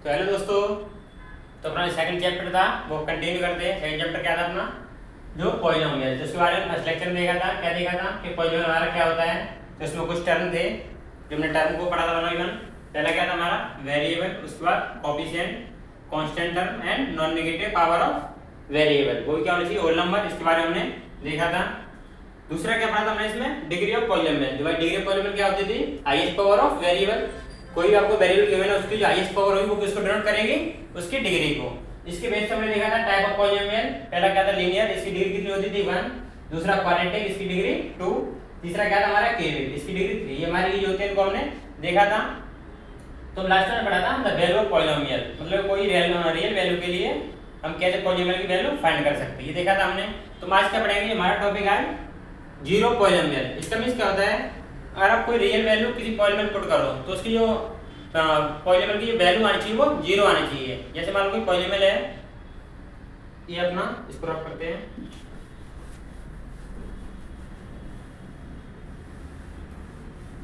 तो हेलो दोस्तों, तो अपना सेकंड चैप्टर था वो कंटिन्यू करते हैं। सेकंड चैप्टर क्या था अपना, जो पॉलिनोमियल, जिसके बारे में फर्स्ट लेक्चर में देखा था। क्या देखा था कि पॉलिनोमियल हमारा क्या होता है। तो इसमें कुछ टर्म थे जो हमने टर्म को पढ़ा था वन बाई वन। पहला क्या था हमारा वेरिएबल, उसके बाद coefficient, constant term and non negative power of variable, वो क्या होना चाहिए होल नंबर, इसके बारे में हमने देखा था। दूसरा क्या पढ़ा था हमने इसमें, डिग्री ऑफ पॉलिनोमियल। जो भाई डिग्री ऑफ पॉलिनोमियल क्या होती थी, हाईएस्ट पावर ऑफ वेरिएबल। कोई भी आपको वेरिएबल गिवन है, उसकी जो हाईएस्ट पावर होगी वो किसको डिनोट करेगी, उसकी डिग्री को। इसके बेस पे हमने देखा था टाइप ऑफ पॉलिनोमियल। पहला क्या था लीनियर, इसकी डिग्री कितनी होती थी 1। दूसरा क्वाड्रेटिक, इसकी डिग्री 2। तीसरा क्या था हमारा क्यूबिक, इसकी डिग्री 3। ये हमारी जो होती है इनको हमने देखा था। तो लास्ट में पढ़ा था द वैल्यू ऑफ पॉलिनोमियल, मतलब कोई रियल वैल्यू के लिए हम कैसे पॉलिनोमियल की वैल्यू फाइंड कर सकते हैं, ये देखा था हमने। तो आज क्या पढ़ेंगे, हमारा टॉपिक है जीरो पॉलिनोमियल। इसका मींस क्या होता है, अगर आप कोई रियल वैल्यू किसी पॉलिनोमियल पुट करो तो उसकी जो पॉलिनोमियल की जो वैल्यू आनी चाहिए वो जीरो आनी चाहिए। जैसे मान लो कोई पॉलिनोमियल है, ये अपना इसको रख करते हैं।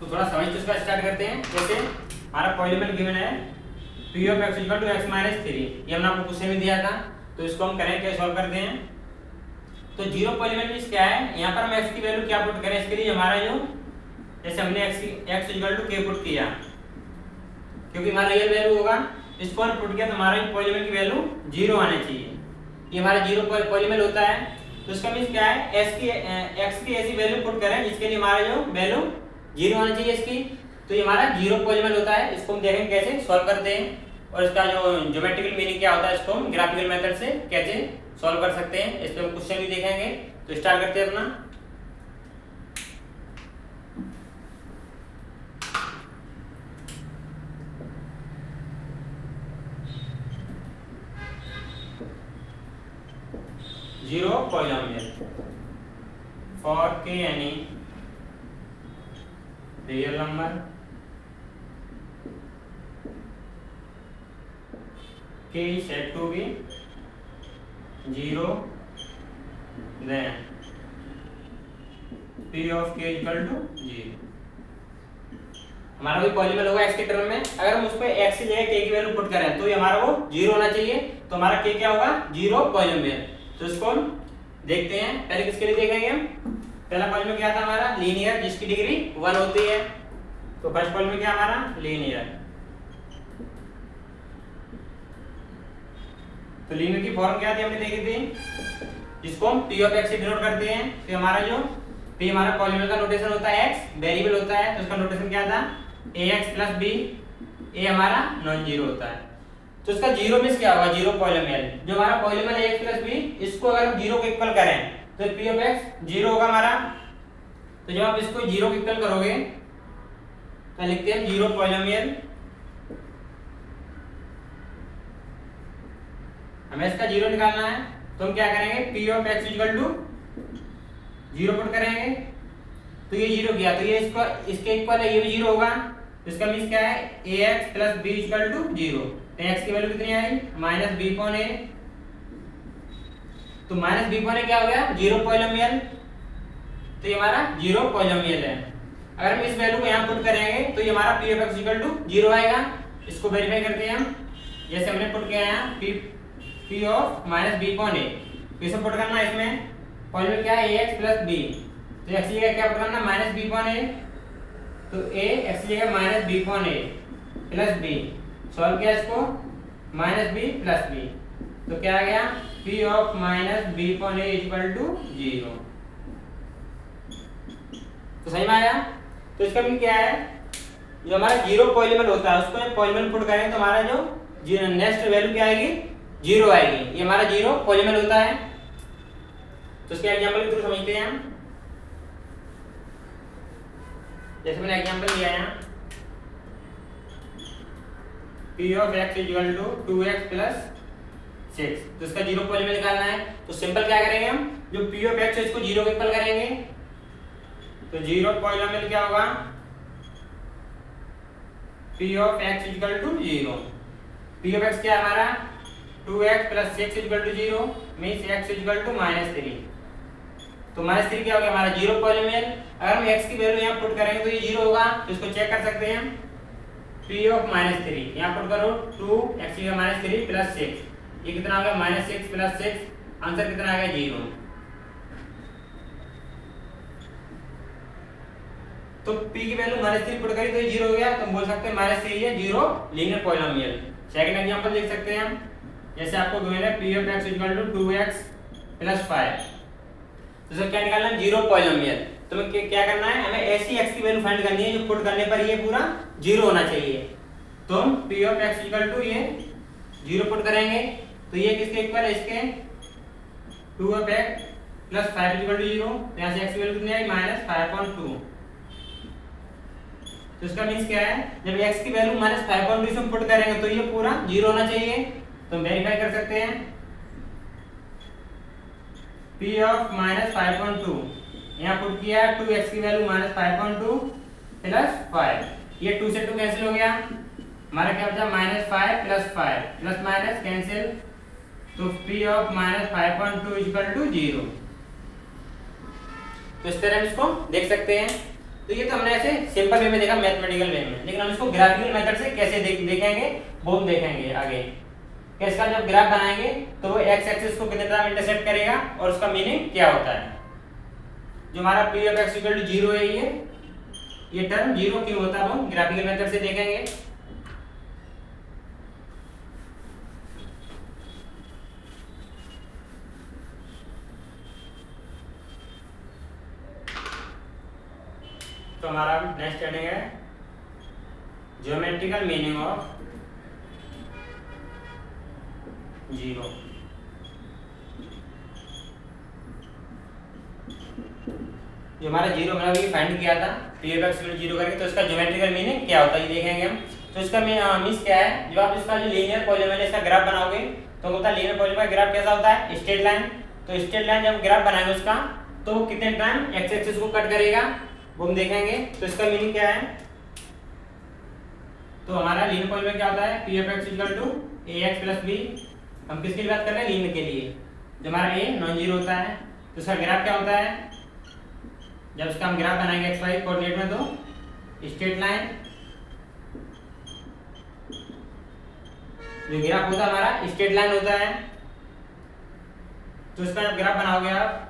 तो थोड़ा समझ के उसका स्टार्ट करते हैं। जैसे हमारा पॉलिनोमियल गिवन है p of x = x - 3। ये हमने आपको क्वेश्चन में दिया था, तो इसको हम करें क्या, सॉल्व करते हैं। तो जीरो पॉलिनोमियल मींस क्या है, यहाँ पर हम x की वैल्यू क्या पुट करें, इसके लिए हमारा जो जैसे हमने x = k पुट किया, क्योंकि हमारा रियल वैल्यू होगा, इसको हम पुट किया तो हमारा पॉलिनोमियल की वैल्यू जीरो आनी चाहिए। ये हमारा जीरो पॉलिनोमियल होता है। तो इसका मींस क्या है, x की ऐसी वैल्यू पुट करें जिसके लिए हमारा जो वैल्यू जीरो आनी चाहिए इसकी। तो ये हमारा जीरो पॉलिनोमियल होता है। इसको हम देखेंगे कैसे सॉल्व करते हैं, और इसका जो ज्योमेट्रिकल मीनिंग क्या होता है, इसको हम ग्राफिकल मेथड से कैसे सॉल्व कर सकते हैं, इस पे हम क्वेश्चन भी देखेंगे। तो स्टार्ट करते हैं अपना। Zero polynomial for k any real number k is said to be zero, then p of k equal to 0। हमारा कोई पॉलिनोमियल होगा x के टर्म में, अगर हम उस पे x की जगह k की वैल्यू पुट करें तो ये हमारा वो जीरो होना चाहिए। तो हमारा k क्या होगा, जीरो पॉलिनोमियल। तो इसको हम देखते हैं। पहले किसके लिए देखेंगे हम, पहला पॉलिनोमियल क्या था हमारा लीनियर, जिसकी डिग्री 1 होती है। तो फर्स्ट पॉलिनोमियल क्या हमारा लीनियर। तो लीनियर की फॉर्म क्या थी हमने देखी थी, जिसको हम p of x से डिनोट करते हैं। तो हमारा जो p हमारा पॉलिनोमियल का नोटेशन होता है, x वेरिएबल होता है, तो उसका नोटेशन क्या था ax + b। a हमारा नॉन जीरो होता है। तो इसका जीरो मींस क्या होगा, जीरो पॉलिनोमियल। जो हमारा पॉलिनोमियल है ax + b, इसको अगर हम जीरो को इक्वल करें तो p of x जीरो होगा हमारा। तो जब आप इसको जीरो को इक्वल करोगे तो लिखते हैं जीरो पॉलिनोमियल। हमें इसका जीरो निकालना है, तो हम क्या करेंगे, p of x = zero put करेंगे। तो ये जीरो गया, तो ये इसके इक्वल है, ये भी जीरो होगा। तो इसका मींस क्या है, ax + b = 0। तो x की वैल्यू कितनी आई, -b/a। तो -b/a क्या हो गया, जीरो पॉलिनोमियल। तो ये हमारा जीरो पॉलिनोमियल है। अगर हम इस वैल्यू को यहाँ पुट करेंगे तो ये हमारा p of x = 0 आएगा। इसको वेरीफाई करते हैं हम। जैसे हमने पुट किया है p of -b/a, इसे पुट करना है। इसमें पॉलिनोमियल क्या है, ax + b। तो x की जगह क्या पुट करना, -b/a। तो a x की जगह -b/a + b। सॉल्व किया इसको, -b + b। तो क्या आ गया, p of -b/a = 0। तो सही में आया। तो इसका मीन क्या है, जो हमारा जीरो पॉलिनोमियल होता है उसको पॉलिनोमियल पुट करें तो हमारा जो नेक्स्ट वैल्यू क्या आएगी, जीरो आएगी। ये हमारा जीरो पॉलिनोमियल होता है। तो इसके एग्जांपल के थ्रू समझते हैं हम। जैसे मैंने एग्जांपल दिया है, p of x = 2x + 6। तो इसका जीरो पॉलिनोमियल निकालना है। तो सिंपल क्या करेंगे हम, जो p of x है इसको जीरो के इक्वल करेंगे। तो जीरो पॉलिनोमियल क्या होगा, p of x = 0। p of x क्या है हमारा, 2x + 6 = 0, मींस x = -3। तो -3 क्या हो गया हमारा जीरो पॉलिनोमियल। अगर हम x की वैल्यू यहाँ पुट करेंगे तो ये जीरो होगा। तो इसको चेक कर सकते हैं हम। पी ऑफ -3 यहाँ पुट करो 2x⁻³ प्लस 6, ये कितना आ गया -6 प्लस 6, आंसर कितना आ गया 0। तो p की वैल्यू -3 पुट करी तो ये 0 हो गया, तो हम बोल सकते हैं -3 है 0 लीनियर पॉलिनोमियल। सेकंड एग्जांपल देख सकते हैं हम, जैसे आपको गिवन है p ऑफ x = 2x + 5, तो इसका क्या निकालना है 0 पॉलिनोमियल। तो हमें क्या करना है, हमें ऐसी x की वैल्यू फाइंड करनी है जो पुट करने पर ये पूरा 0 होना चाहिए। तो हम p ऑफ x = ये 0 पुट करेंगे, तो ये किसके इक्वल है, इसके 2 ऑफ x + 5 = 0, तो यहाँ से x की वैल्यू कितनी आई -5.2। तो इसका मींस क्या है, जब x की वैल्यू -5.2 से पुट करेंगे तो ये पूरा 0 होना चाहिए। तो हम वेरीफाई कर सकते हैं p ऑफ -5.2 यहाँ पुट किया, 2x की वैल्यू -5.2 प्लस 5, ये 2 से 2 कैंसिल हो गया, हमारा क्या बचा -5 प्लस 5 प्लस माइनस कैंसिल, तो p ऑफ -5.2 = 0। तो इस तरह हम इसको देख सकते हैं। तो ये तो हमने ऐसे सिंपल वे में देखा, मैथमेटिकल वे में, लेकिन हम इसको ग्राफिकल मेथड से कैसे देखेंगे वो हम देखेंगे आगे। कि इसका जब ग्राफ बनाएंगे तो वो x एक्सिस को कितने तरह इंटरसेक्ट करेगा और उसका मीनिंग क्या होता है। जो हमारा p ऑफ x = 0 है, ये टर्म 0 क्यों होता है वो ग्राफिकल मेथड से देखेंगे। तो हमारा नेक्स्ट हेडिंग है ज्योमेट्रिकल मीनिंग ऑफ 0। जो हमारा 0 मैंने अभी फाइंड किया था p ऑफ x = 0 करके, तो इसका ज्योमेट्रिकल मीनिंग क्या होता है ये देखेंगे हम। तो इसका मीन्स क्या है, जब आप इसका जो लीनियर पॉलिनोमियल इसका ग्राफ बनाओगे तो होता है लीनियर पॉलिनोमियल का ग्राफ कैसा होता है, स्ट्रेट लाइन। तो स्ट्रेट लाइन जब ग्राफ बनाएंगे उसका, तो वो कितने टाइम x एक्सिस को कट करेगा वो हम देखेंगे। तो इसका मीनिंग क्या है, तो हमारा लीनियर पॉलिनोमियल क्या होता है, p of x = ax + b। हम किसकी बात कर रहे हैं, लीनियर के लिए। जब हमारा a नॉन जीरो होता है तो इसका ग्राफ क्या होता है, जब इसका हम ग्राफ बनाएंगे x y कोऑर्डिनेट में, तो स्ट्रेट लाइन जो ग्राफ होता है हमारा स्ट्रेट लाइन होता है। तो इसका जब ग्राफ बनाओगे आप,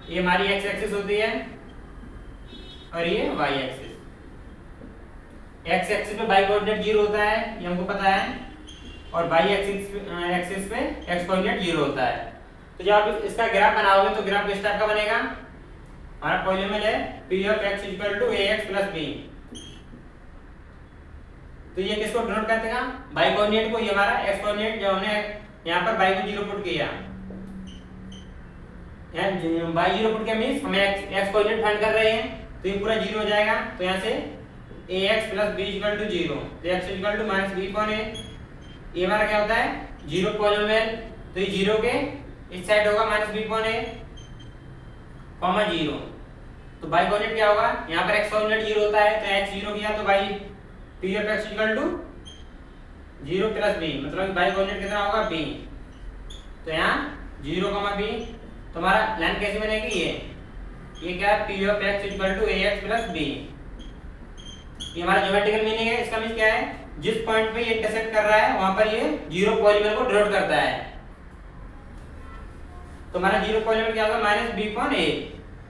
ये हमारी x एक्सिस होती है और ये y एक्सिस। x एक्सिस पे y कोऑर्डिनेट 0 होता है, ये हमको पता है, और y एक्सिस पे x कोऑर्डिनेट 0 होता है। तो जब आप इसका ग्राफ बनाओगे तो ग्राफ किस टाइप का बनेगा, हमारा पॉलिनोमियल है p of x = ax + b। तो ये किसको डिनोट करते हैं, y कोऑर्डिनेट को। ये हमारा x कोऑर्डिनेट जो हमने यहाँ पर y को 0 पुट किया, y 0 पुट किया मींस हमें x कोऑर्डिनेट फाइंड कर रहे हैं, तो ये पूरा 0 हो जाएगा। तो यहाँ से ax + b = 0, तो x = -b/a। ये हमारा क्या होता है 0 पॉलिनोमियल, तो ये 0 के इस साइड होगा -b/a, 0। तो y कोऑर्डिनेट क्या होगा, यहाँ पर x कोऑर्डिनेट 0 होता है, तो x 0 किया तो y p of x = 0 + b, मतलब y कोऑर्डिनेट कितना होगा b। तो यहाँ 0, b, तो हमारा लाइन कैसे बनेगी, ये क्या है p of x = ax + b। ये हमारा ज्योमेट्रिकल मीनिंग है। इसका मीनिंग क्या है, जिस पॉइंट पे ये इंटरसेक्ट कर रहा है वहां पर ये 0 पॉलिनोमियल को डिनोट करता है। तो हमारा 0 पॉलिनोमियल क्या होगा -b/a।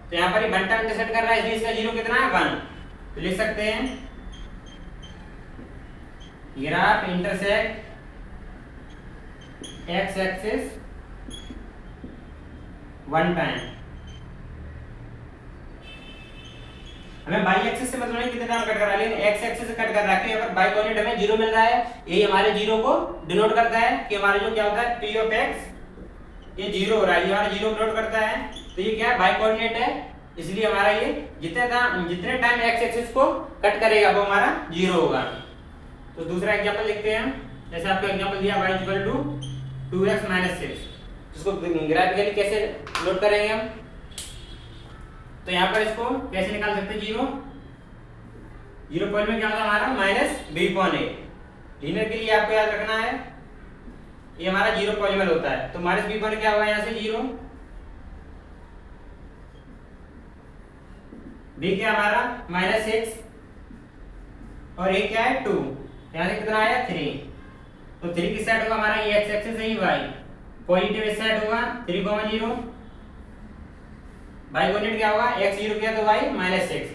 तो यहाँ पर ये 1 टाइम इंटरसेक्ट कर रहा है, इसलिए इसका 0 कितना है 1। तो लिख सकते हैं graph intersect x axis 1 time. हमें y एक्सिस से मतलब नहीं कितने टाइम कट कर रहा है, लेकिन x एक्सिस से कट कर रहा है, क्योंकि यहाँ पर y कोऑर्डिनेट हमें 0 मिल रहा है। यही हमारे 0 को डिनोट करता है कि हमारा जो क्या होता है p ऑफ x ये 0 हो रहा है, ये हमारा 0 डिनोट करता है। तो ये क्या है y कोऑर्डिनेट है, इसलिए हमारा ये जितने टाइम x एक्सिस को कट करेगा वो हमारा 0 होगा। तो दूसरा एग्जांपल देखते हैं, जैसे आपको एग्जांपल दिया y = 2x - 6, इसको ग्राफिकली कैसे नोट करेंगे हम। तो यहाँ पर इसको कैसे निकाल सकते हैं, 0 पॉइंट में क्या होता है हमारा -b/a। लीनियर के लिए आपको याद रखना है ये हमारा 0 पॉलिनोमियल होता है, तो -b/a क्या होगा यहाँ से 0। बी क्या हमारा -6 और ए क्या है 2, यहाँ से कितना आया 3। तो 3 किस साइड होगा हमारा, ये एक्स एक्सिस है, y पॉजिटिव इस साइड होगा 3, 0। बाई कोऑर्डिनेट क्या होगा, x 0 किया तो y -6,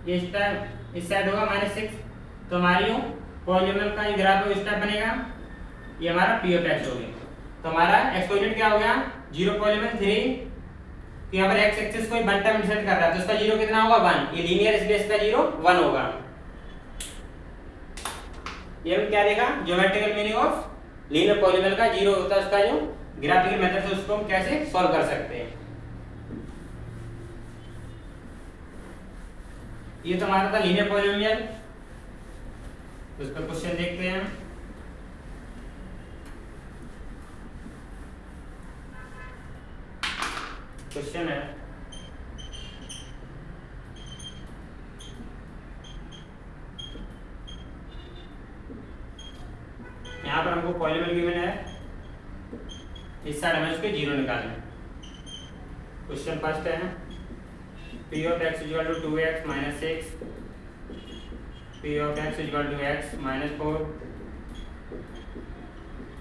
ये स्टेप इस साइड होगा -6। तो हमारी पॉलीनोमियल का ग्राफ इस टाइप बनेगा, ये हमारा p ऑफ x हो गया। तो हमारा x कोऑर्डिनेट क्या हो गया 0 पॉलीनोमियल 3, तो यहाँ पर x एक्सिस को 1 टर्म इंसर्ट कर रहा है तो इसका 0 कितना होगा 1, ये लीनियर इसलिए इसका 0 1 होगा। ये हम क्या देगा, geometrical meaning of linear polynomial का 0 होता है उसका जो ग्राफिकल मेथड से उसको हम कैसे सॉल्व कर सकते हैं। ये तो हमारा था लीनियर पॉलीनोमियल, उस पर क्वेश्चन देखते हैं। क्वेश्चन है यहाँ पर हमको पॉलीनोमियल गिवन है, इस साइड हमें उसके 0 निकालना है। क्वेश्चन फर्स्ट है p of x equal to 2x minus 6, p of x equal to x minus 4,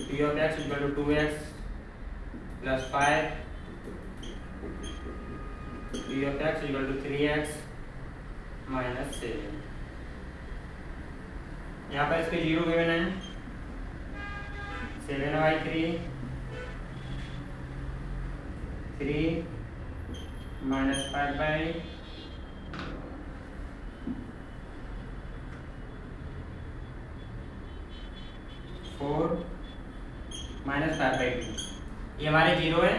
p of x equal to 2x plus 5, p of x equal to 3x minus 7। यहाँ पर इसके 0 given है, 7/3 3 minus 5/4 minus 5/2, ये हमारे 0 है।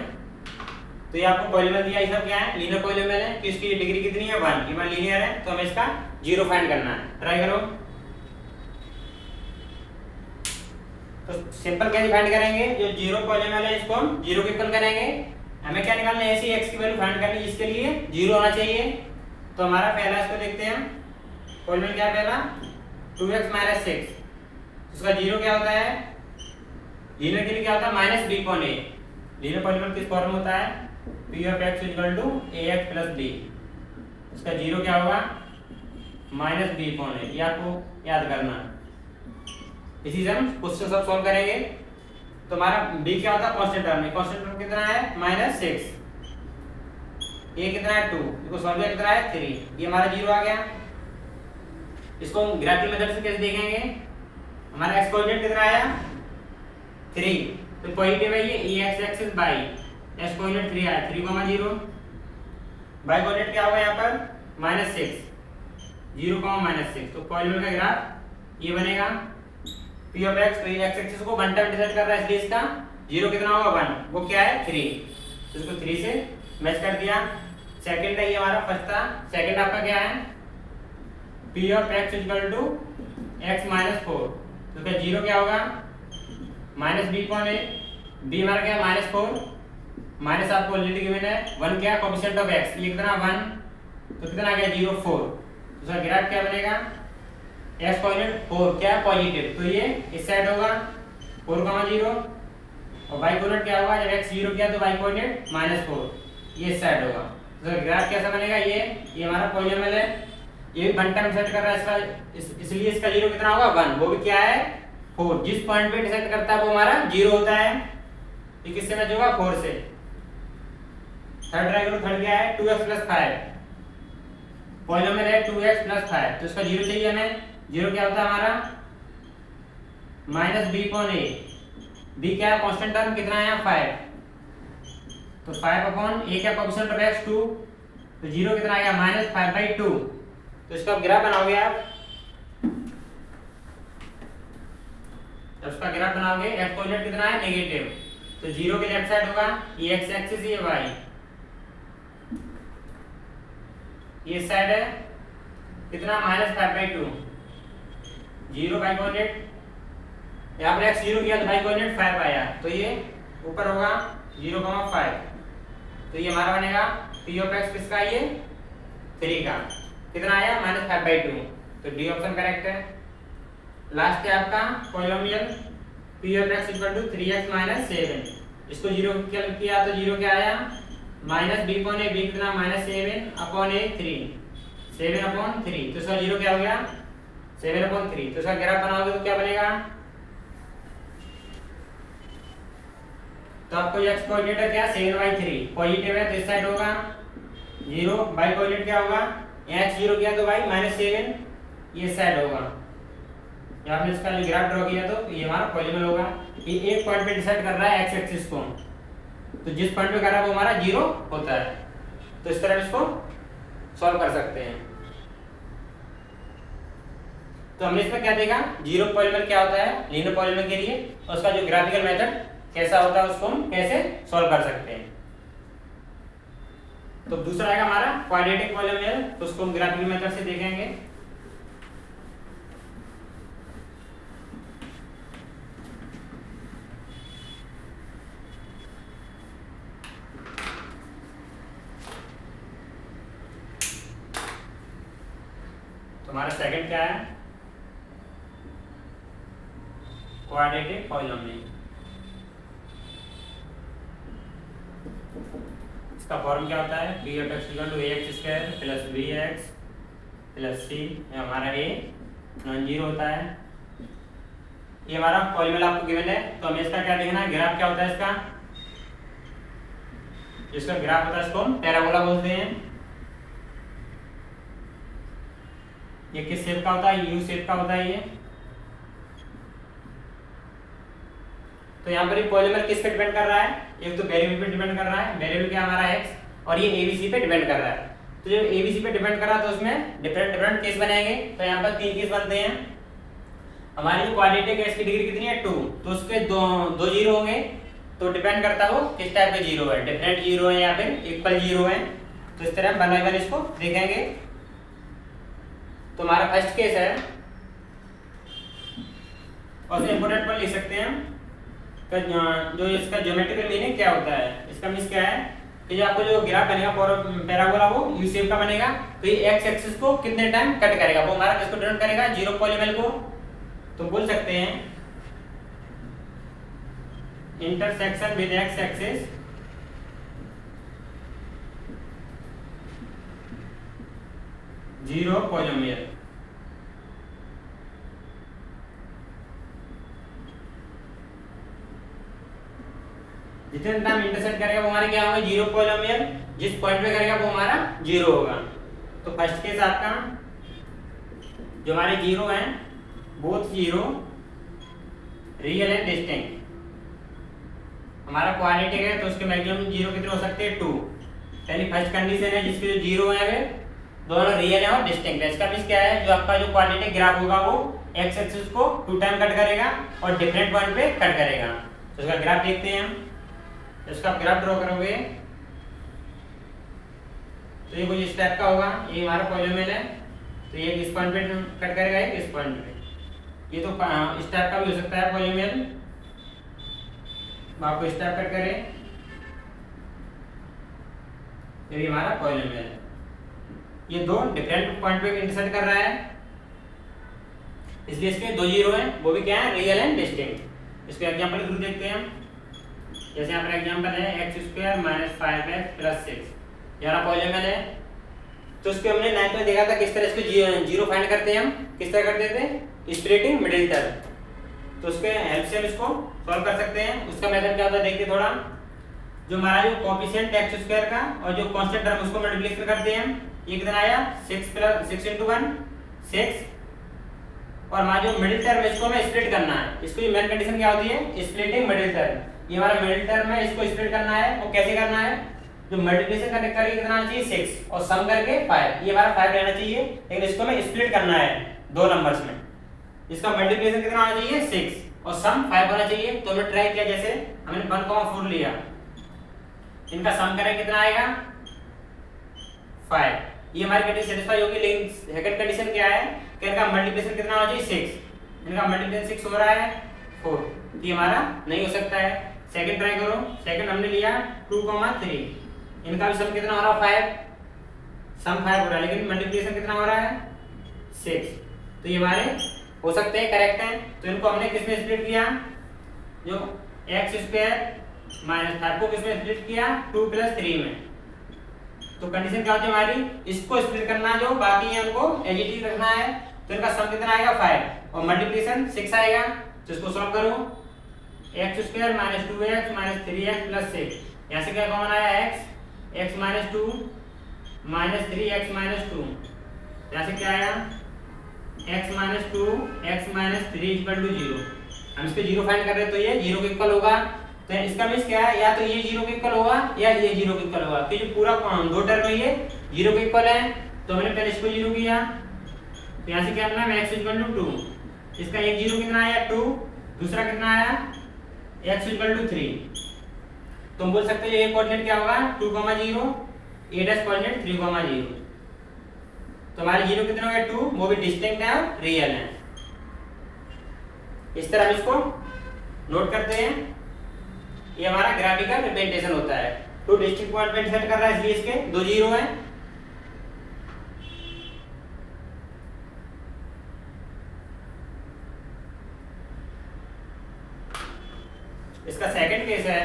तो ये आपको पॉलीनोमियल दिया, ये सब क्या है लीनियर पॉलीनोमियल है, तो इसकी डिग्री कितनी है 1, ये हमारा लीनियर है, तो हमें इसका 0 फाइंड करना है। ट्राई करो। तो सिंपल कैसे फाइंड करेंगे, जो 0 पॉलीनोमियल है इसको हम 0 के इक्वल करेंगे। हमें क्या निकालना है, ऐसी x की वैल्यू फाइंड करनी है जिसके लिए 0 होना चाहिए। तो हमारा पहला इसको देखते हैं, पॉलीनोमियल क्या है पहला 2x - 6, उसका 0 क्या होता है, लीनियर के लिए क्या होता है -b/a। लीनियर पॉलीनोमियल किस फॉर्म में होता है, p of x = ax + b, उसका 0 क्या होगा -b/a, ये आपको याद करना है। इसी से हम क्वेश्चन सब सॉल्व करेंगे। तो हमारा b क्या होता है कांस्टेंट टर्म में, कांस्टेंट टर्म कितना है -6, a कितना है 2, इसको सॉल्व कितना है 3, ये हमारा 0 आ गया। इसको हम ग्राफिकल मेथड से कैसे देखेंगे, हमारा x कोऑर्डिनेट कितना आया 3, तो पॉजिटिव है ये x axis by x coordinate 3 आया 3, 0। बाई कोऑर्डिनेट क्या होगा यहाँ पर -6, 0, -6, तो पॉलीनोमियल का ग्राफ ये बनेगा p of x, तो ये x एक्सिस को 1 टर्म डिसाइड कर रहा है इसलिए इसका 0 कितना होगा 1, वो क्या है 3, तो इसको 3 से मैच कर दिया। सेकंड है ये हमारा फर्स्ट था, सेकंड आपका क्या है p of x = x - 4, तो क्या 0 क्या होगा -b/a, b हमारा क्या -4, माइनस आपको ऑलरेडी गिवन है 1 क्या कोएफिशिएंट ऑफ x, ये कितना 1, तो कितना आ गया 0, 4, तो इसका ग्राफ क्या बनेगा x कोऑर्डिनेट 4 क्या है पॉजिटिव, तो ये इस साइड होगा 4, 0, और y कोऑर्डिनेट क्या होगा जब x 0 किया तो y कोऑर्डिनेट -4, ये इस साइड होगा। तो ग्राफ कैसा बनेगा, ये हमारा पॉलीनोमियल है, ये भी 1 टर्म सेट कर रहा है इसका, इसलिए इसका 0 कितना होगा 1, वो भी क्या है 4, जिस पॉइंट पे डिसाइड करता है वो हमारा 0 होता है। ये किससे मैच होगा 4 से। थर्ड ट्राई करो, थर्ड क्या है 2x + 5, पॉलीनोमियल है 2x + 5, तो इसका 0 चाहिए हमें। 0 क्या होता है हमारा -b/a, b क्या है कांस्टेंट टर्म कितना है 5, तो 5/a क्या कोएफिशिएंट ऑफ x 2, तो 0 कितना आ गया -5/2, तो इसका ग्राफ बनाओगे आप, जब उसका ग्राफ बनाओगे x कोऑर्डिनेट कितना है नेगेटिव, तो 0 के लेफ्ट साइड होगा ये x एक्सिस, ये y, ये साइड है कितना -5/2, 0 बाई कोऑर्डिनेट, यहाँ पर x 0 किया तो बाई कोऑर्डिनेट 5 आया, तो ये ऊपर होगा 0,5, तो ये हमारा बनेगा p of x किसका, ये 3 का, कितना आया -5/2, तो डी ऑप्शन करेक्ट है। लास्ट है आपका polynomial p of x = 3x - 7, इसको 0 किया तो 0 क्या आया -b/a, b कितना -7/a 3, 7/3, तो इसका 0 क्या हो गया 7/3। तो इसका ग्राफ बनाओगे तो क्या बनेगा, तो आपको एक्स कोऑर्डिनेट है क्या 7/3 पॉजिटिव है तो इस साइड होगा 0, वाई कोऑर्डिनेट क्या होगा x 0 किया तो y -7 ये साइड होगा। या आपने इसका ग्राफ ड्रॉ किया तो ये हमारा पॉलीगॉन होगा। ये एक पॉइंट पे डिसाइड कर रहा है x एक्सिस को, तो जिस पॉइंट पे कर रहा है वो हमारा 0 होता है। तो इस तरह इसको सॉल्व कर सकते हैं। तो हमने इसमें क्या देखा, जीरो पॉलीगॉन क्या होता है लीनियर पॉलीगॉन के लिए, और उसका जो ग्राफिकल मेथड कैसा होता है उसको हम कैसे सॉल्व कर सकते हैं। तो दूसरा आएगा हमारा क्वाड्रेटिक पॉलीनोमियल, तो उसको हम ग्राफिकल मेथड से देखेंगे। तो हमारा सेकंड क्या है, क्वाड्रेटिक पॉलीनोमियल। इसका फॉर्म क्या होता है, b of x = ax² + bx + c, हमारा a नॉन जीरो होता है। ये हमारा पॉलीनोमियल आपको गिवन है, तो हमें इसका क्या देखना है, ग्राफ क्या होता है इसका, इसका ग्राफ होता है इसको हम पैराबोला बोलते हैं। ये किस शेप का होता है, यू शेप का होता है ये। तो यहाँ पर ये पॉलीनोमियल किस पे डिपेंड कर रहा है, एक तो वेरिएबल पे डिपेंड कर रहा है, वेरिएबल क्या हमारा x, और ये abc पे डिपेंड कर रहा है। तो जब abc पे डिपेंड कर रहा है तो उसमें डिफरेंट डिफरेंट केस बनेंगे। तो यहाँ पर 3 केस बनते हैं। हमारी जो क्वाड्रेटिक है इसकी डिग्री कितनी है 2, तो उसके दो जीरो होंगे, तो डिपेंड करता है वो किस टाइप के जीरो है, डिफरेंट जीरो है या फिर इक्वल जीरो है। तो इस तरह वन बाय वन इसको देखेंगे। तो हमारा फर्स्ट केस है, और से इंपोर्टेंट पॉइंट लिख सकते हैं जो इसका ज्योमेट्रिकल मीनिंग क्या होता है। इसका मीनिंग क्या है कि जो आपको जो ग्राफ बनेगा पैराबोला वो यू शेप का बनेगा, तो ये एक्स एक्सिस को कितने टाइम कट करेगा, वो हमारा किसको डिनोट करेगा, जीरो पॉलीनोमियल को। तो बोल सकते हैं intersection with x axis zero polynomial. जितने टाइम इंटरसेक्ट करेगा वो हमारे क्या होंगे, जीरो पॉलीनोमियल। जिस पॉइंट पे करेगा वो हमारा जीरो होगा। तो फर्स्ट केस आपका जो हमारे जीरो हैं, both zero real and distinct. हमारा क्वाड्रेटिक है तो उसके मैक्सिमम जीरो कितने हो सकते हैं 2, यानी फर्स्ट कंडीशन है जिसके जो जीरो है वे दोनों रियल है और डिस्टिंक्ट है। इसका मींस क्या है, जो आपका जो क्वाड्रेटिक ग्राफ होगा वो एक्स एक्सिस को 2 टाइम कट करेगा और डिफरेंट पॉइंट पे कट करेगा। तो इसका ग्राफ देखते हैं हम। इसका ग्राफ ड्रॉ करोगे तो ये कुछ इस टाइप का होगा। ये हमारा पॉलीनोमियल है, तो ये इस पॉइंट पे कट करेगा, एक इस पॉइंट पे। ये तो इस टाइप का भी हो सकता है पॉलीनोमियल, आपको इस टाइप कट करे, ये हमारा पॉलीनोमियल है। ये दो डिफरेंट पॉइंट पे इंटरसेक्ट कर रहा है, इसलिए इसके दो जीरो हैं, वो भी क्या है, रियल एंड डिस्टिंक्ट। इसके एग्जांपल के थ्रू देखते हैं हम। जैसे यहाँ पर एग्जांपल है x² - 5x + 6, यार पॉलीनोमियल है। तो उसके हमने 9th में देखा था किस तरह इसको जीरो फाइंड करते हैं हम, किस तरह करते थे, स्प्लिटिंग मिडिल टर्म। तो उसके हेल्प से हम इसको सॉल्व कर सकते हैं। उसका मेथड क्या होता है देखिए थोड़ा। जो हमारा जो कोएफिशिएंट x² का और जो कांस्टेंट टर्म उसको मल्टीप्लाई करते हैं हम। ये कितना आया 6 + 6 × 1 6, और हमारा जो मिडिल टर्म है इसको हमें स्प्लिट करना है। इसको मेन कंडीशन क्या होती है, स्प्लिटिंग मिडिल टर्म। ये हमारा मिडिल टर्म है, इसको स्प्लिट करना है। और कैसे करना है, जो मल्टीप्लिकेशन करके कितना आना चाहिए 6 और सम करके 5। ये हमारा 5 रहना चाहिए, लेकिन इसको हमें स्प्लिट करना है दो नंबर्स में। इसका मल्टीप्लिकेशन कितना आना चाहिए 6 और सम 5 होना चाहिए। तो हमने ट्राई किया, जैसे हमने 1,4 लिया, इनका सम करें कितना आएगा 5। ये हमारी कंडीशन सेटिस्फाई होगी। लेकिन सेकंड कंडीशन क्या है कि इनका मल्टीप्लिकेशन कितना होना चाहिए 6, इनका मल्टीप्लिकेशन 6 हो रहा है 4, ये हमारा नहीं हो सकता है। सेकंड ट्राई करो। सेकंड हमने लिया 2, 3, इनका भी सम कितना हो रहा है 5, सम 5 हो रहा है, लेकिन मल्टीप्लिकेशन कितना हो रहा है 6। तो ये हमारे हो सकते हैं, करेक्ट हैं। तो इनको हमने किस में स्प्लिट किया, जो x² - 5 को किस में स्प्लिट किया 2 + 3 में। तो कंडीशन क्या होती है हमारी, इसको स्प्लिट करना जो बाकी है उनको एडिटिव रखना है, तो इनका सम कितना आएगा 5 और मल्टीप्लिकेशन 6 आएगा। तो इसको सॉल्व करो, x square minus 2x minus 3x plus 6, यहाँ से क्या कॉमन आया x minus 2 minus 3x minus 2, यहाँ से क्या आया x minus 2 x minus 3 equal to 0। हम इसके 0 फाइंड कर रहे हैं तो ये 0 के इक्वल होगा, तो इसका मीन्स क्या है, या तो ये 0 के इक्वल होगा या ये 0 के इक्वल होगा, क्योंकि पूरा दो टर्म है ये 0 के इक्वल है। तो मैंने पहले इसको 0 किया, तो यहाँ से क्या करना है x इक्वल टू 2, इसका एक 0 कितना आया 2, दूसरा कितना आया x इक्वल टू 3। तो हम बोल सकते हैं ये कोऑर्डिनेट क्या होगा 2, 0, a डैश कोऑर्डिनेट 3, 0। तो हमारे 0 कितने हो गए 2, वो भी डिस्टिंक्ट है और रियल है। इस तरह हम इसको नोट करते हैं, ये हमारा ग्राफिकल रिप्रेजेंटेशन होता है। 2 डिस्टिंक्ट पॉइंट सेट कर रहा है इसलिए इसके 2 0 है। इसका सेकंड केस है,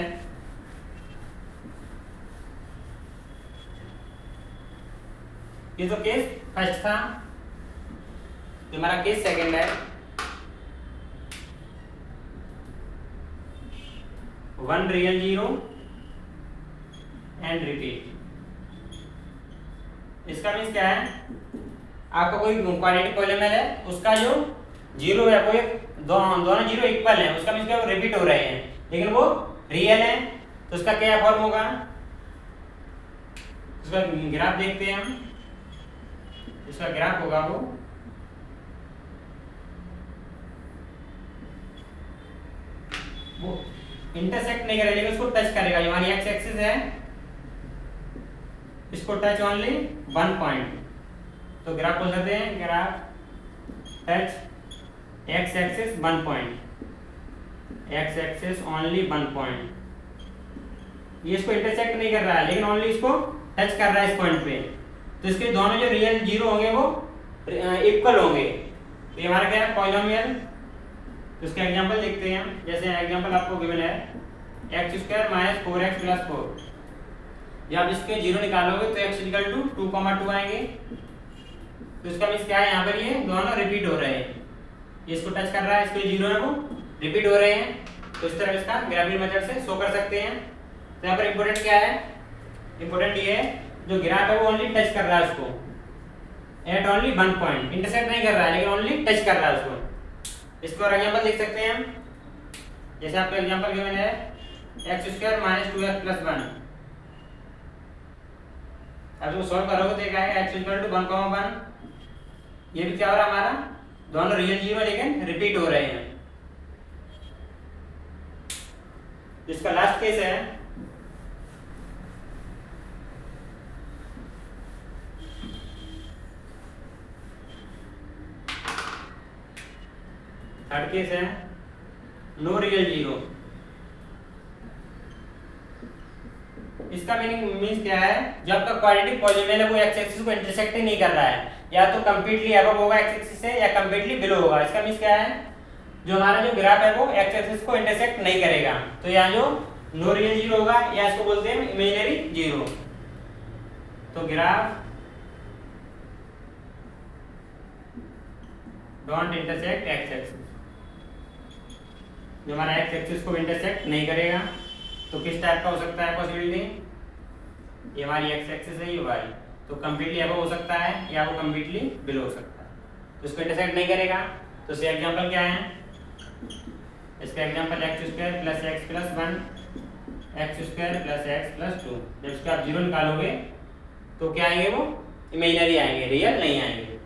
ये तो केस फर्स्ट था, तो हमारा केस सेकंड है। 1 रियल 0 एंड रिपीट। इसका मीन्स क्या है, आपका कोई क्वाड्रेटिक पॉलीनोमियल है, उसका जो 0 है वो एक दोनों 0 इक्वल है, उसका मीन्स क्या वो रिपीट हो रहे हैं, लेकिन वो रियल है। तो उसका क्या फॉर्म होगा, उसका ग्राफ देखते हैं हम। इसका ग्राफ होगा वो इंटरसेक्ट नहीं करेगा लेकिन उसको टच करेगा। जो हमारी एक्स एक्सिस है इसको टच ओनली 1 पॉइंट, तो ग्राफ बोल सकते हैं graph touch x axis 1 point, x axis only 1 point. ये इसको इंटरसेक्ट नहीं कर रहा है लेकिन ओनली इसको टच कर रहा है इस पॉइंट पे, तो इसके दोनों जो रियल 0 होंगे वो इक्वल होंगे। तो ये हमारा क्या है पॉलिनोमियल। तो इसका एग्जांपल देखते हैं, जैसे एग्जांपल आपको गिवन है x square minus 4x plus 4। जब आप इसके 0 निकालोगे तो x इक्वल टू 2, 2 आएंगे। तो इसका मींस क्या है, यहाँ पर ये दोनों रिपीट हो रहे हैं, ये इसको टच कर रहा है, इसके 0 है वो रिपीट हो रहे हैं। तो इस तरह इसका ग्राफिकल मेथड से शो कर सकते हैं। तो यहाँ पर इंपॉर्टेंट क्या है, इंपॉर्टेंट ये है जो ग्राफ है वो ओनली टच कर रहा है उसको एट ओनली 1 पॉइंट, इंटरसेक्ट नहीं कर रहा है लेकिन ओनली टच कर रहा है उसको। इसको और एग्जांपल देख सकते हैं हम, जैसे आपको एग्जांपल गिवन है x square minus 2x plus 1। अब जो सॉल्व करोगे तो क्या है x इक्वल टू 1, 1। ये भी क्या हो रहा है हमारा, दोनों रियल 0 लेकिन रिपीट हो रहे हैं। इसका लास्ट केस है थर्ड केस है नो रियल 0। इसका मीनिंग मींस क्या है, जब आपका क्वाड्रेटिक पॉलीनोमियल है वो एक्स एक्सिस को इंटरसेक्ट ही नहीं कर रहा है, या तो कंप्लीटली अबव होगा एक्स एक्सिस से या कंप्लीटली बिलो होगा। इसका मींस क्या है, जो हमारा जो ग्राफ है वो एक्स एक्सिस को इंटरसेक्ट नहीं करेगा। तो यहाँ जो नो रियल 0 होगा या इसको बोलते हैं इमेजिनरी 0। तो graph don't intersect x axis, जो हमारा एक्स एक्सिस को इंटरसेक्ट नहीं करेगा। तो किस टाइप का हो सकता है पॉसिबिलिटी, ये हमारी एक्स एक्सिस है, ये वाई, तो कंप्लीटली अबव हो सकता है या वो कंप्लीटली बिलो हो सकता है। तो इसको इंटरसेक्ट नहीं करेगा। तो इसका एग्जांपल क्या है, इसका example x square plus x plus 1, x square plus x plus 2। जब इसका आप 0 निकालोगे तो क्या आएंगे, वो इमेजिनरी आएंगे, रियल नहीं आएंगे।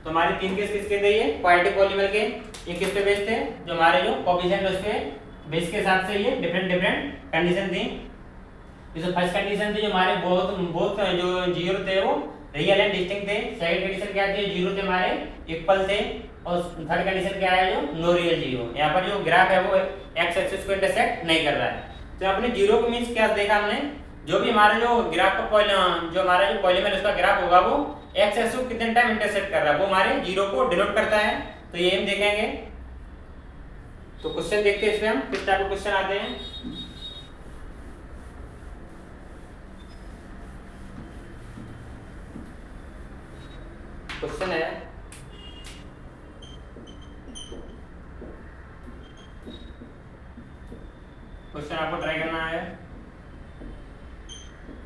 तो हमारे 3 केस किसके थे, ये क्वाड्रेटिक पॉलीनोमियल के। ये किस पे बेस्ड थे, जो हमारे जो कोएफिशिएंट उसके बेस के हिसाब से ये डिफरेंट कंडीशन थी। जैसे फर्स्ट कंडीशन थी जो हमारे बहुत जो 0 थे वो रियल एंड डिस्टिंक्ट थे। सेकंड कंडीशन क्या थी, 0 थे हमारे इक्वल थे। और थर्ड कंडीशन क्या है, जो नो रियल 0। यहाँ पर जो ग्राफ है वो एक्स एक्सिस को इंटरसेक्ट नहीं कर रहा है। तो अपने 0 को मींस क्या देखा हमने, जो भी हमारा जो ग्राफ का जो हमारा जो पॉलीनोमियल उसका ग्राफ होगा वो एक्स एक्सिस को कितने टाइम इंटरसेक्ट कर रहा है, वो हमारे 0 को डिनोट करता है। तो ये हम देखेंगे। तो क्वेश्चन देखते हैं इसमें हम किस टाइप के क्वेश्चन आते हैं। क्वेश्चन है क्वेश्चन आपको ट्राई करना है।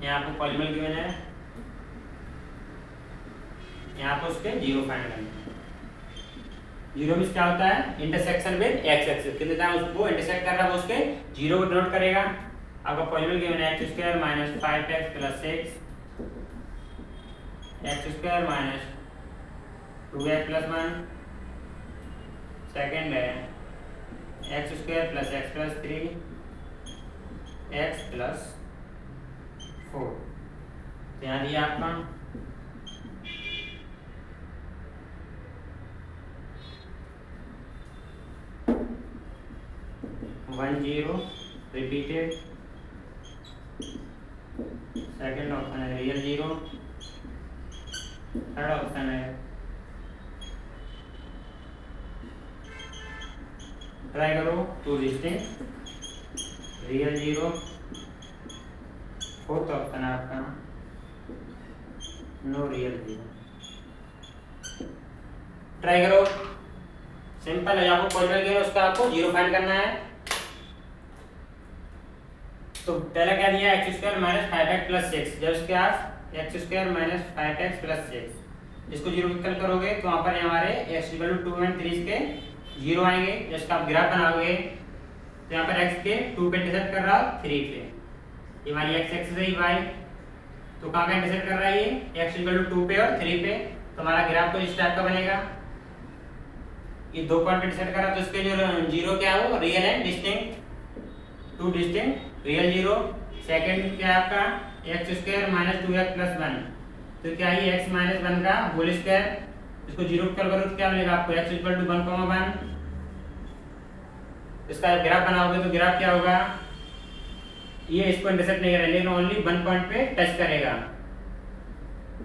यहाँ आपको पॉलीनोमियल गिवन है, यहाँ पर उसके जीरो फाइंड करना है। जीरो मींस क्या होता है, इंटरसेक्शन विद एक्स एक्सिस, कितने टाइम उसको इंटरसेक्ट कर रहा है वो उसके जीरो को डिनोट करेगा। आपका पॉलीनोमियल गिवन है x square minus 5x plus 6, x square minus 2x plus 1, second है x square plus x plus 3, x plus 4। यहाँ दिया आपका 1 0 रिपीटेड, सेकेंड ऑप्शन है रियल जीरो, थर्ड ऑप्शन है ट्राई करो two distinct real zero, fourth option है आपका no real zero. Try करो, सिंपल है। आपको पॉलीनोमियल गिवन उसका आपको जीरो फाइंड करना है। तो पहला क्या दिया, x square minus 5x plus 6, जब इसके पास x square minus 5x plus 6 इसको जीरो विकल करोगे तो वहाँ पर हमारे x इक्वल टू 2 एंड 3 के जीरो आएंगे। जिसका आप ग्राफ बनाओगे तो यहाँ पर x के 2 पे इंटरसेक्ट कर रहा है 3 पे, ये हमारी x एक्सिस है, y तो कहाँ पे इंटरसेक्ट कर रहा है ये x इक्वल टू 2 पे और 3 पे। तो हमारा ग्राफ तो इस टाइप का बनेगा, ये दो पॉइंट इंटरसेक्ट कर रहा है तो इसके जो जीरो क्या है वो real and distinct, two distinct real zero. Second क्या है आपका x square minus 2x plus 1, तो क्या है x माइनस 1 का होल स्क्वायर, इसको जीरो कर करो तो क्या मिलेगा आपको x इक्वल टू 1,1। इसका ग्राफ बनाओगे तो ग्राफ क्या होगा, ये इसको इंटरसेक्ट नहीं करेगा लेकिन ओनली 1 पॉइंट पे टच करेगा।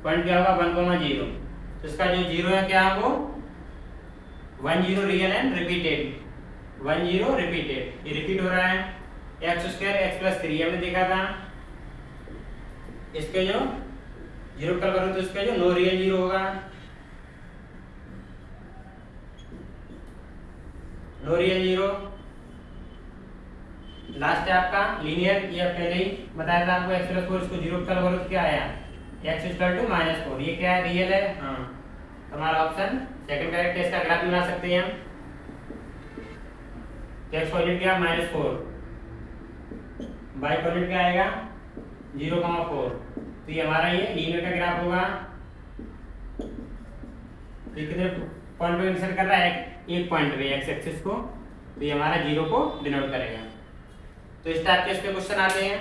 पॉइंट क्या होगा 1,0, तो इसका जो जीरो है क्या है वो 1 0 रियल एंड रिपीटेड, 1 0 रिपीटेड, ये रिपीट हो रहा है। एक्स स्क्वायर एक्स प्लस 3 हमने देखा था, इसके जो जीरो कल करो तो इसका जो नो रियल जीरो होगा, नो रियल जीरो। लास्ट है आपका लीनियर, ये पहले ही बताया था आपको एक्स प्लस 4, इसको जीरो कल करो तो क्या आया एक्स इक्वल टू -4, ये क्या है रियल है। हाँ, हमारा ऑप्शन सेकंड करेक्ट है। इसका ग्राफ बना सकते हैं हम, एक्स कोऑर्डिनेट क्या -4, वाई कोऑर्डिनेट क्या आएगा 0,4, तो ये हमारा ये लीनियर का ग्राफ होगा। तो ये कितने पॉइंट पे इंटरसेक्ट कर रहा है, एक पॉइंट पे एक्स एक्सिस को, तो ये हमारा जीरो को डिनोट करेगा। तो इस टाइप के इस पे क्वेश्चन आते हैं।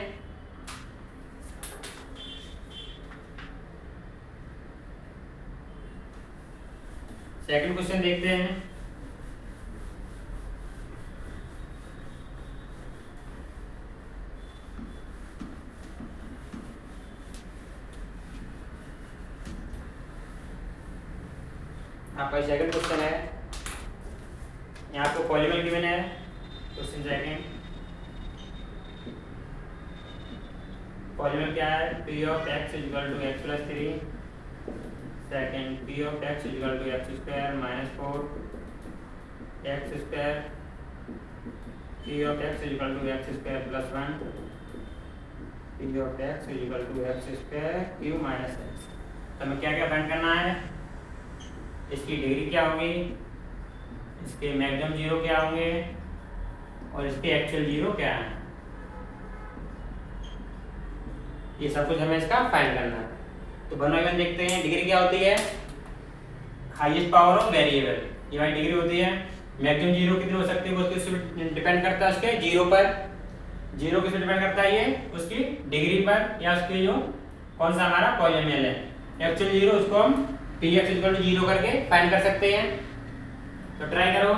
सेकंड क्वेश्चन देखते हैं। आपका सेकंड क्वेश्चन है, यहाँ आपको पॉलीनोमियल गिवन है। क्वेश्चन सेकंड, पॉलीनोमियल क्या है, p of x equal to x plus 3, second p of x equal to x square minus 4 x square, p of x equal to x square plus 1, p of x equal to x square cube minus x। तो हमें क्या क्या find करना है, इसकी degree क्या होगी, इसके मैक्सिमम जीरो क्या होंगे और इसके एक्चुअल जीरो क्या है, ये सब कुछ हमें इसका फाइंड करना है। तो वन बाय वन देखते हैं। डिग्री क्या होती है, हाईएस्ट पावर ऑफ वेरिएबल, ये हमारी डिग्री होती है। मैक्सिमम जीरो कितनी हो सकती है वो उसके डिपेंड करता है उसके जीरो पर, जीरो किस पे डिपेंड करता है ये उसकी डिग्री पर या उसके जो कौन सा हमारा पॉलीनोमियल है। एक्चुअल जीरो उसको हम px इक्वल टू 0 करके फाइंड कर सकते हैं। तो ट्राई करो,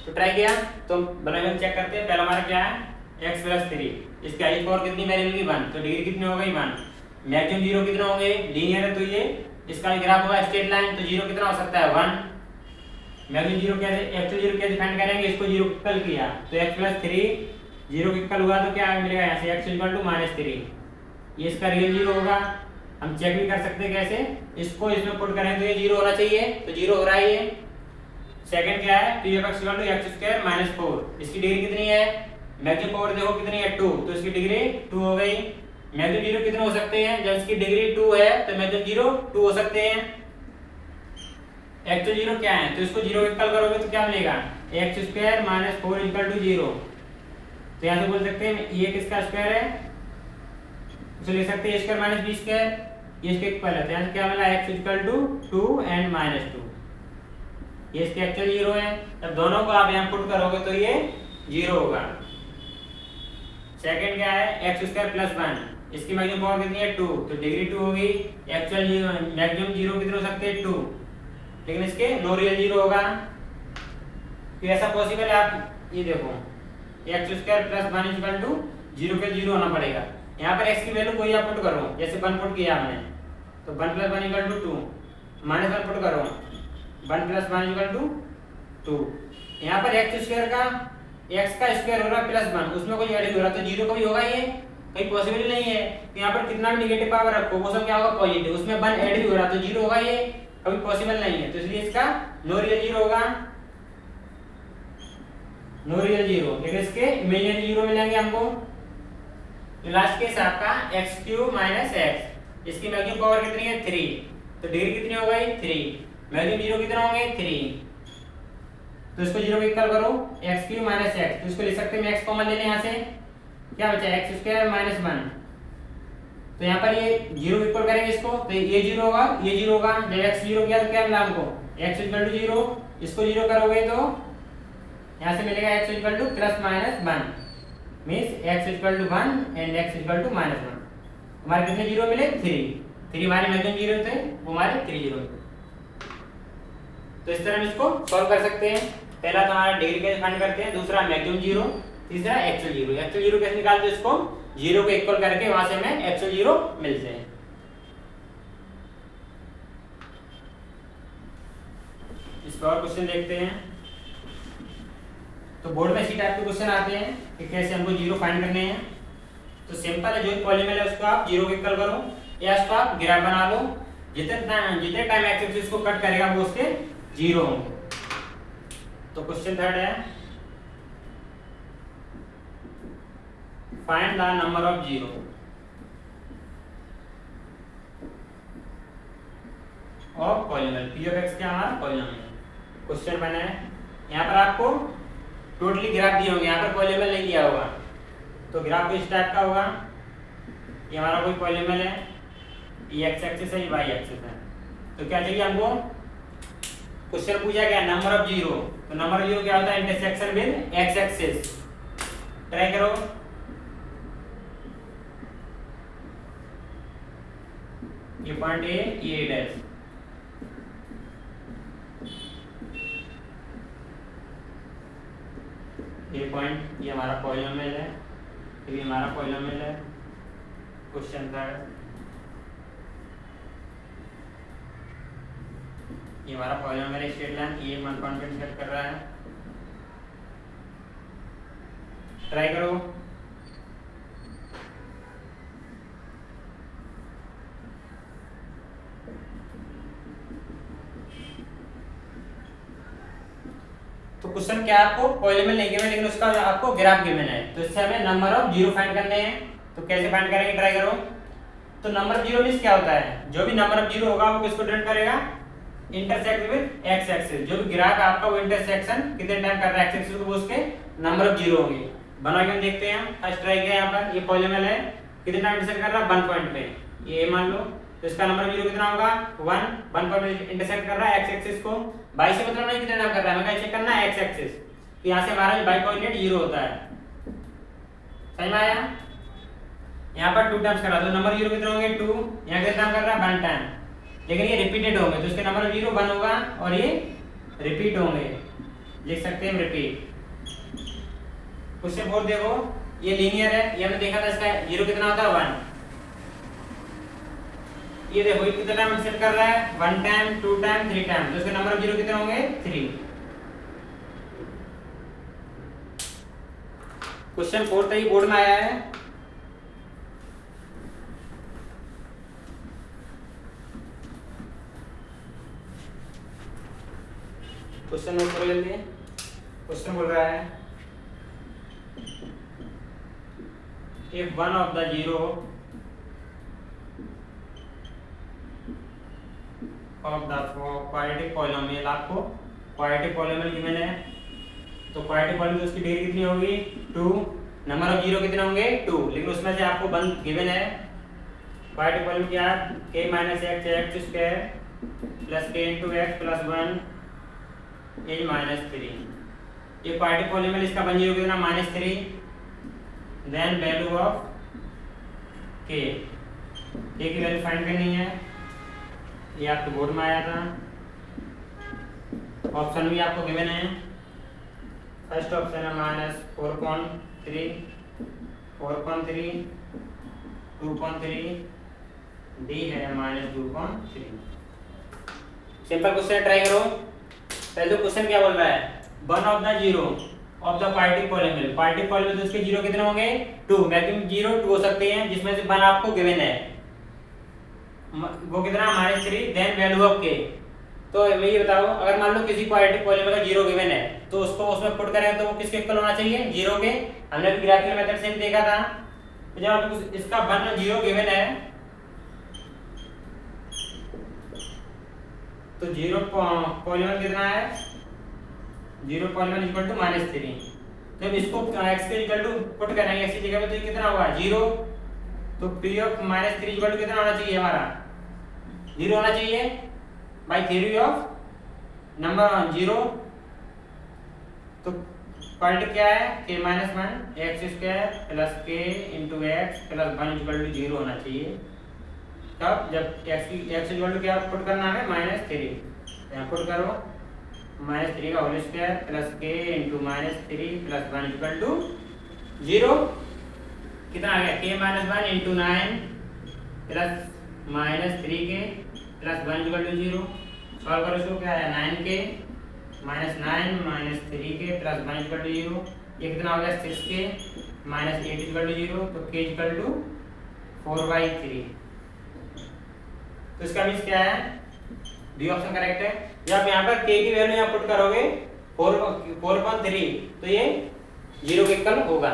तो ट्राई किया तो बनाकर चेक करते हैं। पहला हमारा क्या है x प्लस 3, इसकी हाईएस्ट पावर कितनी वेरिएबल की 1, तो डिग्री कितनी हो गई 1, मैक्सिमम जीरो कितना होंगे, लीनियर है तो ये इसका ग्राफ होगा स्ट्रेट लाइन, तो जीरो कितना हो सकता है 1। मैक्सिमम जीरो कैसे, एक्चुअल जीरो कैसे फाइंड करेंगे, इसको जीरो कल किया तो x प्लस 3 जीरो के कल हुआ तो क्या मिलेगा यहाँ से x इक्वल टू -3, ये इसका रियल जीरो होगा। हम चेक भी कर सकते हैं कैसे, इसको इसमें पुट करें तो ये जीरो होना चाहिए, तो जीरो हो रहा है ये। सेकंड क्या है, P of X equal to X square minus 4, इसकी डिग्री कितनी है, मैक्सिमम पावर देखो कितनी है 2, तो इसकी डिग्री 2 हो गई। मैक्सिमम जीरो कितने हो सकते हैं, जब इसकी डिग्री 2 है तो मैक्सिमम जीरो 2 हो सकते हैं। एक्चुअल जीरो क्या है, तो इसको जीरो इक्वल करोगे तो क्या मिलेगा, X square minus 4 equal to 0। तो यहाँ से बोल सकते हैं ये किसका स्क्वायर है, तो लिख सकते हैं स्क्वायर माइनस बी स्क्वायर, ये इसके इक्वल है। तो यहाँ से क्या मिला, X equal to 2 and minus 2, ये इसके एक्चुअल जीरो है। जब दोनों को आप यहाँ पुट करोगे तो ये जीरो होगा। सेकंड क्या है, एक्स स्क्वायर प्लस 1, इसकी मैक्सिमम पावर कितनी है 2, तो डिग्री 2 हो गई। एक्चुअल जीरो मैक्सिमम जीरो कितने हो सकते हैं 2, लेकिन इसके नो रियल जीरो होगा। तो ऐसा पॉसिबल है, आप ये देखो X square plus 1 equal to 0 के 0 होना पड़ेगा। यहाँ पर x की वैल्यू कोई आप पुट करो, जैसे 1 पुट किया हमने तो 1 plus 1 equal to 2, minus 1 put करो 1 प्लस 1 इक्वल टू 2। यहाँ पर एक्स स्क्वायर का x का स्क्वायर हो रहा है प्लस 1, उसमें कोई ऐड हो रहा है तो जीरो कभी होगा, ये कहीं पॉसिबल नहीं है। तो यहाँ पर कितना भी निगेटिव पावर रखो वो सब क्या होगा पॉजिटिव, उसमें 1 ऐड भी हो रहा है तो जीरो होगा, ये कभी पॉसिबल नहीं है। तो इसलिए इसका नो रियल जीरो होगा, नो रियल जीरो, लेकिन इसके इमेजिनरी जीरो मिलेंगे हमको। तो लास्ट केस आपका एक्स क्यूब माइनस एक्स, इसकी मैक्सिमम पावर कितनी है 3, तो डिग्री कितनी हो गई 3, मैक्सिमम जीरो कितने होंगे 3, तो इसको जीरो इक्वल करो एक्स क्यूब माइनस एक्स, तो इसको लिख सकते हैं एक्स कॉमन लेने यहाँ से क्या बचा एक्स स्क्वायर माइनस 1, तो यहाँ पर ये जीरो इक्वल करेंगे इसको तो ये जीरो होगा ये जीरो होगा। जब एक्स जीरो किया तो क्या मिला हमको, एक्स इक्वल टू जीरो, इसको जीरो करोगे तो यहाँ से मिलेगा X equal to plus minus 1, means X equal to 1 and X equal to minus 1। हमारे कितने जीरो मिले 3 हमारे मैक्सिमम जीरो थे, वो हमारे 3 जीरो थे। तो इस तरह हम इसको सॉल्व कर सकते हैं। पहला तो हमारा डिग्री कैसे फाइंड करते हैं, दूसरा मैक्सिमम जीरो, तीसरा एक्चुअल जीरो। एक्चुअल जीरो कैसे निकालते हैं, इसको जीरो को इक्वल करके वहां से हमें एक्चुअल जीरो मिलते हैं। इस पर और क्वेश्चन देखते हैं। तो बोर्ड में इसी टाइप के क्वेश्चन आते हैं कि कैसे हमको जीरो फाइंड करने हैं। तो सिंपल है, जो पॉलीनोमियल है उसको आप जीरो को इक्वल करो या इसको आप ग्राफ बना लो, जितने टाइम एक्स एक्सिस को कट करेगा वो उसके जीरो होंगे। तो क्वेश्चन थर्ड है, find the number of zero. और पॉलीनोमियल पी ऑफ एक्स क्या हमारा पॉलीनोमियल। क्वेश्चन बना है, यहाँ पर आपको टोटली ग्राफ दिए होंगे, यहाँ पर पॉलीनोमियल नहीं दिया होगा, तो ग्राफ इस टाइप का होगा। ये हमारा कोई पॉलीनोमियल है, ये एक्स एक्सिस है, ये वाई एक्सिस है। तो क्या चाहिए हमको, क्वेश्चन पूछा गया नंबर ऑफ जीरो, तो नंबर ऑफ जीरो क्या होता है, intersection with x axis. Try करो, ये पॉइंट ए, ये डैश, ये पॉइंट, ये हमारा पॉलीनोमियल है, ये हमारा पॉलीनोमियल है। क्वेश्चन थर्ड, ये हमारा पॉलीनोमियल स्ट्रेट लाइन, ये 1 पॉइंट पे सेट कर रहा है। ट्राई करो, तो क्वेश्चन क्या आपको पॉलीनोमियल नहीं गिवन लेकिन उसका आपको ग्राफ गिवन है, तो इससे हमें नंबर ऑफ जीरो फाइंड करने हैं। तो कैसे फाइंड करेंगे, ट्राई करो। तो नंबर ऑफ जीरो मींस क्या होता है, जो भी नंबर ऑफ जीरो होगा वो किसको डिनोट करेगा, इंटरसेक्ट विद एक्स एक्सिस। जो भी ग्राफ आपका वो इंटरसेक्शन कितने टाइम कर रहा है एक्स एक्सिस को, वो उसके नंबर ऑफ जीरो होंगे। बना के हम देखते हैं। फर्स्ट ट्राई किया, यहाँ पर ये पॉलीनोमियल है, कितने टाइम इंटरसेक्ट कर रहा है 1 पॉइंट पे, ये मान लो, तो इसका नंबर ऑफ जीरो कितना होगा 1 पॉइंट इंटरसेक्ट कर रहा है एक्स एक्सिस को। बाई से मतलब नहीं कितना टाइम कर रहा है, हमें चेक करना है एक्स एक्सिस, तो यहाँ से हमारा बाई कोऑर्डिनेट जीरो होता है। समझ में आया, यहाँ पर 2 टाइम्स कर रहा है, तो नंबर जीरो कितने होंगे 2, यहाँ कितना टाइम कर रहा है 1 टाइम, लेकिन ये रिपीटेड होंगे, तो इसके नंबर ऑफ जीरो 1 होगा और ये रिपीट होंगे, लिख सकते हैं रिपीट। क्वेश्चन 4 देखो, ये लीनियर है, ये हमने देखा था, इसका जीरो कितना होता है 1। ये देखो ये कितना टाइम सेट कर रहा है 1 टाइम, 2 टाइम, 3 टाइम, तो इसके नंबर ऑफ जीरो कितने होंगे 3। क्वेश्चन 4 तक बोर्ड में आया है। क्वेश्चन नोट करो जल्दी। क्वेश्चन बोल रहा है if one of the zero of the quadratic polynomial, आपको quadratic polynomial गिवन है तो quadratic polynomial उसकी डिग्री कितनी होगी 2, नंबर ऑफ जीरो कितने होंगे 2, लेकिन उसमें से आपको वन गिवन है quadratic polynomial क्या k minus x x square plus k into x plus 1 is minus 3। ये quadratic polynomial इसका वन जीरो कितना -3, देन वैल्यू ऑफ के की वैल्यू फाइंड करनी है। ये आपके बोर्ड में आया था, ऑप्शन भी आपको गिवन है। फर्स्ट ऑप्शन है -4.3, 4.3, 2.3, डी है -2.3। सिंपल क्वेश्चन ट्राई करो। पहले तो क्वेश्चन क्या बोल रहा है, one of the zero of the quadratic polynomial, quadratic polynomial उसके जीरो कितने होंगे 2, मैक्सिमम जीरो 2 हो सकते हैं, जिसमें से वन आपको गिवन है वो कितना -3, देन वैल्यू ऑफ के। तो मैं ये बताओ, अगर मान लो किसी क्वाड्रेटिक पॉलीनोमियल का जीरो गिवन है तो उसको उसमें पुट करें तो वो किसके इक्वल होना चाहिए, जीरो के। हमने ग्राफिकल मेथड से देखा था। तो जब आपको इसका वन जीरो गिवन है तो जीरो पॉलीनोमियल कितना है, जीरो पॉलीनोमियल इक्वल टू -3। जब इसको x के इक्वल टू पुट करेंगे x की जगह पे तो ये कितना होगा 0, तो p ऑफ -3 इक्वल टू कितना होना चाहिए हमारा 0 होना चाहिए बाय थ्योरी ऑफ नंबर 0। तो क्वाड्रेटिक क्या है k -1 x square plus k into x plus 1 equal to 0 होना चाहिए। तब जब x इक्वल टू क्या पुट करना है -3, यहाँ पुट करो -3 का whole square plus k into -3 plus 1 equal to 0। कितना आ गया k -1 into 9 plus -3k plus 1 equal to 0। Solve करो इसको, क्या है 9k -9 -3k plus 1 equal to 0। ये कितना हो गया 6k -8 इक्वल टू 0, तो k इक्वल टू 4/3। तो इसका मीन्स क्या है, डी ऑप्शन करेक्ट है। जब यहाँ पर k की वैल्यू यहाँ पुट करोगे 4.3 तो ये 0 के इक्वल होगा।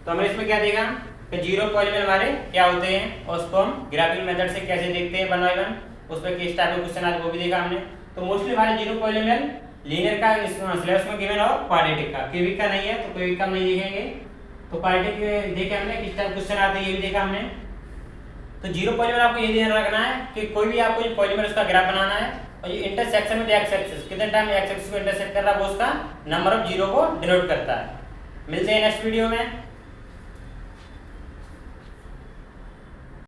तो हमें इसमें क्या देगा कि जीरो पॉलीनोमियल हमारे क्या होते हैं और उसको हम ग्राफिकल मेथड से कैसे देखते हैं वन बाय वन, उस पर किस टाइप का क्वेश्चन आज वो भी देखा हमने। तो मोस्टली हमारे जीरो पॉलीनोमियल लीनियर का सिलेबस में गिवन और क्वाड्रेटिक का, क्यूबिक का नहीं है तो क्यूबिक का हम नहीं देखेंगे। तो क्वाड्रेटिक देखे हमने किस टाइप क्वेश्चन आते हैं ये भी देखा हमने। तो जीरो पॉलीनोमियल आपको ये ध्यान रखना है कि कोई भी आपको पॉलीनोमियल उसका ग्राफ बनाना है और ये इंटरसेक्शन में एक्स एक्सिस कितने टाइम एक्स एक्सिस को इंटरसेक्ट कर रहा है वो उसका नंबर ऑफ जीरो को डिनोट करता है। मिलते हैं नेक्स्ट वीडियो में।